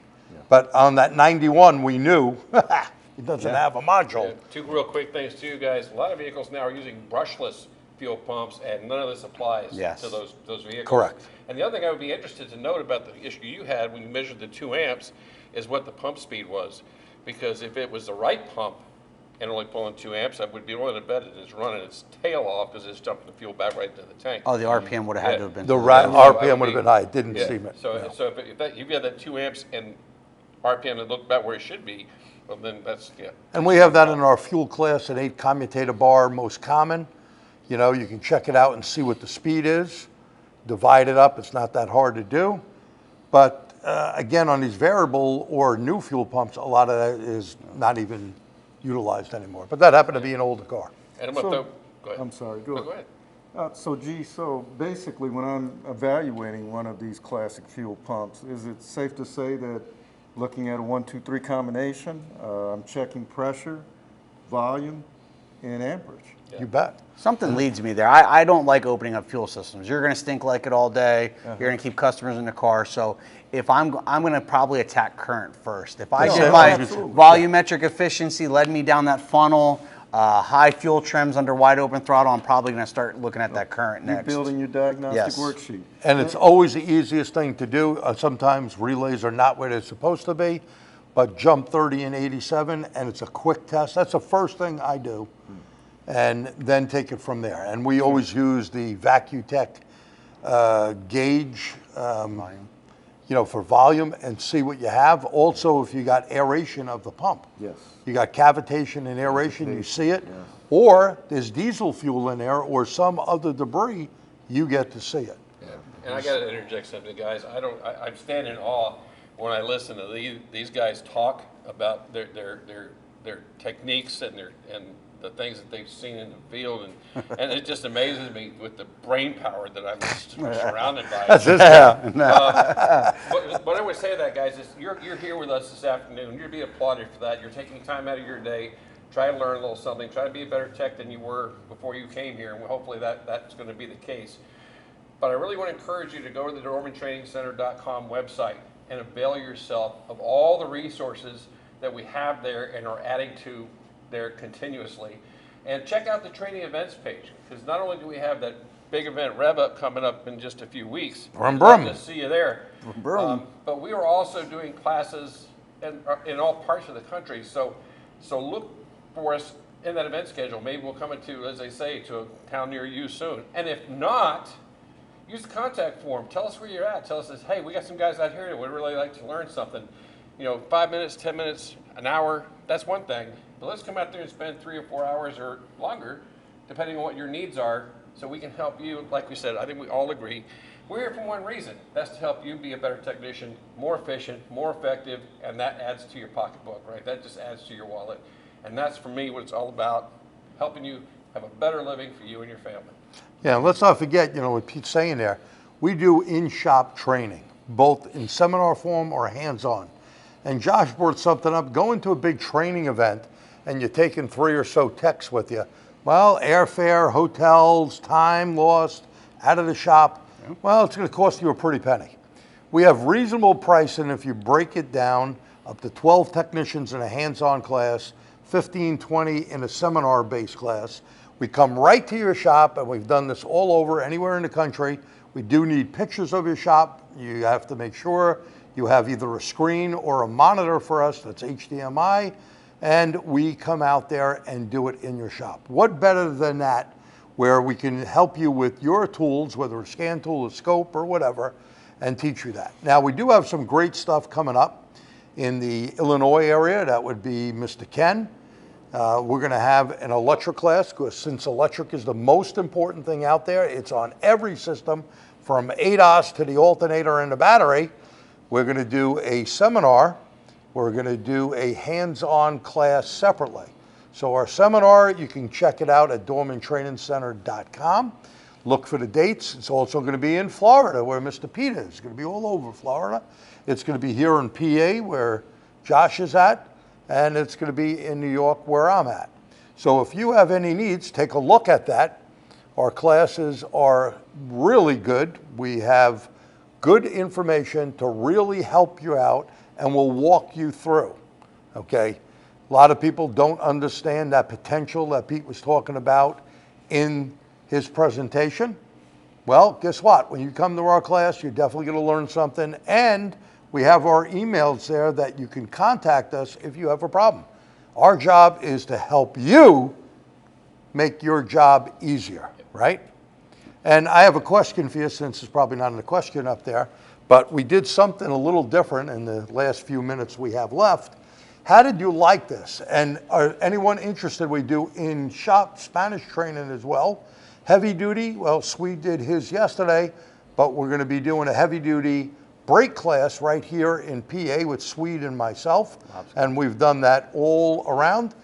But on that 91, we knew it doesn't have a module. Two real quick things too, guys. A lot of vehicles now are using brushless fuel pumps, and none of this applies Yes. to those vehicles. Correct. And the other thing I would be interested to note about the issue you had when you measured the 2 amps is what the pump speed was. Because if it was the right pump and only pulling 2 amps, I would be willing to bet it is running its tail off because it's dumping the fuel back right into the tank. Oh, the RPM would have had to have been. The I RPM would would have be- been high, it didn't Yeah. seem it. So if you had that 2 amps and RPM that looked about where it should be, well then that's, yeah. And we have that in our fuel class, an 8 commutator bar, most common. You know, you can check it out and see what the speed is. Divide it up, it's not that hard to do. But again, on these variable or new fuel pumps, a lot of that is not even utilized anymore. But that happened to be an older car. And So- go ahead. I'm sorry, No, go ahead. So basically, when I'm evaluating one of these classic fuel pumps, is it safe to say that looking at a 1, 2, 3 combination, I'm checking pressure, volume, and amperage? You bet. Something leads me there. I don't like opening up fuel systems. You're going to stink like it all day. You're going to keep customers in the car. So if I'm going to probably attack current first. If I Yeah, get my absolutely. volumetric efficiency led me down that funnel, high fuel trims under wide open throttle, I'm probably going to start looking at that current You're next. building your diagnostic Yes. worksheet. And it's always the easiest thing to do. Sometimes relays are not where they're supposed to be, but jump 30 and 87, and it's a quick test. That's the first thing I do, and then take it from there. And we always use the VacuTech gauge, you know, for volume and see what you have. Also, if you got aeration of the pump. Yes. You got cavitation and aeration, you see it. Or there's diesel fuel in there or some other debris, you get to see it. And I got to interject something, guys. I stand in awe when I listen to these guys talk about their techniques and the things that they've seen in the field, and it just amazes me with the brain power that I'm surrounded by. That's it. But I would say that, guys, is you're here with us this afternoon. You're to be applauded for that. You're taking time out of your day, try to learn a little something, try to be a better tech than you were before you came here, and hopefully that's going to be the case. But I really want to encourage you to go to the DormanTrainingCenter.com website and avail yourself of all the resources that we have there and are adding to there continuously. And check out the training events page, because not only do we have that big event Rev Up coming up in just a few weeks, Brum, we'd brum. love to see you there. But we are also doing classes in all parts of the country. So look for us in that event schedule. Maybe we'll come into, as they say, to a town near you soon. And if not, use the contact form. Tell us where you're at. Tell us, hey, we got some guys out here that would really like to learn something. You know, 5 minutes, 10 minutes, an hour, that's one thing. But let's come out there and spend 3 or 4 hours or longer, depending on what your needs are, so we can help you. Like we said, I think we all agree. We're here for one reason. That's to help you be a better technician, more efficient, more effective, and that adds to your pocketbook, right? That just adds to your wallet. And that's, for me, what it's all about, helping you have a better living for you and your family. Yeah, let's not forget, you know, what Pete's saying there, we do in-shop training, both in seminar form or hands-on. And Josh brought something up, going to a big training event and you're taking 3 or so techs with you. Well, airfare, hotels, time lost, out of the shop, well, it's gonna cost you a pretty penny. We have reasonable pricing if you break it down, up to 12 technicians in a hands-on class, 15, 20 in a seminar-based class. We come right to your shop, and we've done this all over, anywhere in the country. We do need pictures of your shop. You have to make sure you have either a screen or a monitor for us that's HDMI, and we come out there and do it in your shop. What better than that, where we can help you with your tools, whether a scan tool, a scope, or whatever, and teach you that. Now, we do have some great stuff coming up in the Illinois area. That would be Mr. Ken. We're going to have an electric class, because since electric is the most important thing out there, it's on every system from ADAS to the alternator and the battery. We're going to do a seminar. We're going to do a hands-on class separately. So our seminar, you can check it out at dormantrainingcenter.com. Look for the dates. It's also going to be in Florida, where Mr. Pete is. It's going to be all over Florida. It's going to be here in PA, where Josh is at, and it's going to be in New York, where I'm at. So if you have any needs, take a look at that. Our classes are really good. We have good information to really help you out, and we'll walk you through, okay? A lot of people don't understand that potential that Pete was talking about in his presentation. Well, guess what? When you come to our class, you're definitely going to learn something, and we have our emails there that you can contact us if you have a problem. Our job is to help you make your job easier, right? And I have a question for you, since it's probably not in the question up there, but we did something a little different in the last few minutes we have left. How did you like this? And are anyone interested? We do in shop Spanish training as well. Heavy duty, well, Swede did his yesterday, but we're going to be doing a heavy duty brake class right here in PA with Swede and myself. And we've done that all around.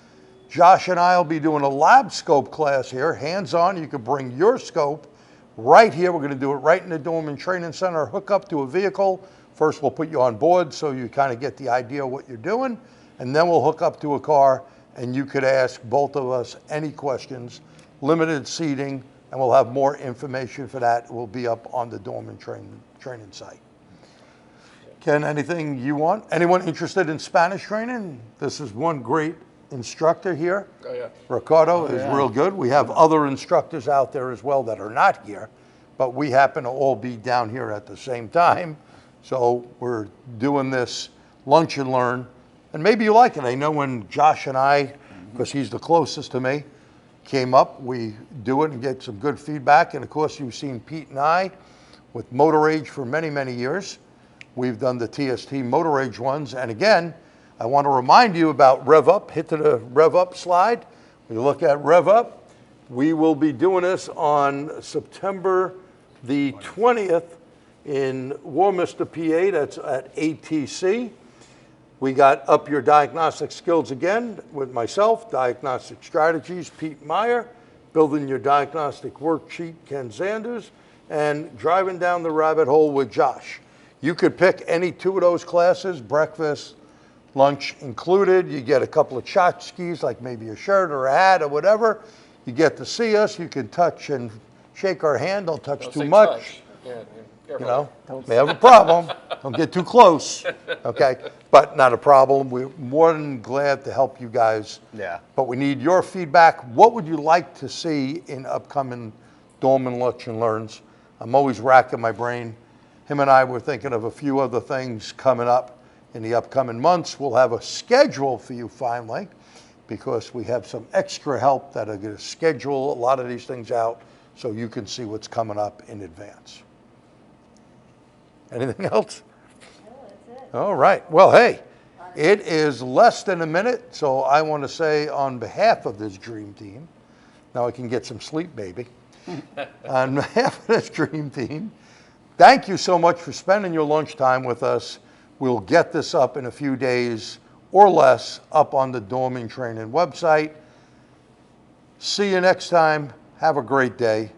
Josh and I will be doing a lab scope class here, hands-on. You can bring your scope right here. We're going to do it right in the Dorman Training Center, hook up to a vehicle. First, we'll put you on board so you kind of get the idea of what you're doing. And then we'll hook up to a car, and you could ask both of us any questions. Limited seating, and we'll have more information for that. It will be up on the Dorman training site. Ken, anything you want? Anyone interested in Spanish training? This is one great instructor here. Oh, yeah. Ricardo is real good. We have other instructors out there as well that are not here, but we happen to all be down here at the same time. So we're doing this lunch and learn. And maybe you like it. I know when Josh and I, because he's the closest to me, came up, we do it and get some good feedback. And of course, you've seen Pete and I with Motor Age for many, many years. We've done the TST Motor Age ones. And again, I want to remind you about Rev Up. Hit to the Rev Up slide. We look at Rev Up. We will be doing this on September the 20th in Warminster, PA. That's at ATC. We got Up Your Diagnostic Skills again with myself, Diagnostic Strategies, Pete Meier, Building Your Diagnostic Worksheet, Ken Zanders, and Driving Down the Rabbit Hole with Josh. You could pick any two of those classes, breakfast, lunch included. You get a couple of tchotchkes, like maybe a shirt or a hat or whatever. You get to see us. You can touch and shake our hand. Don't touch too much. Touch. Yeah, you know, may have a problem. Don't get too close, okay? But not a problem. We're more than glad to help you guys. Yeah. But we need your feedback. What would you like to see in upcoming Dorman Lunch and Learns? I'm always racking my brain. Him and I were thinking of a few other things coming up in the upcoming months. We'll have a schedule for you finally, because we have some extra help that are going to schedule a lot of these things out so you can see what's coming up in advance. Anything else? No, that's it. All right. Well, hey, it is less than a minute, so I want to say on behalf of this dream team, now I can get some sleep, baby. On behalf of this dream team, thank you so much for spending your lunchtime with us. We'll get this up in a few days or less up on the Dorman Training website. See you next time. Have a great day.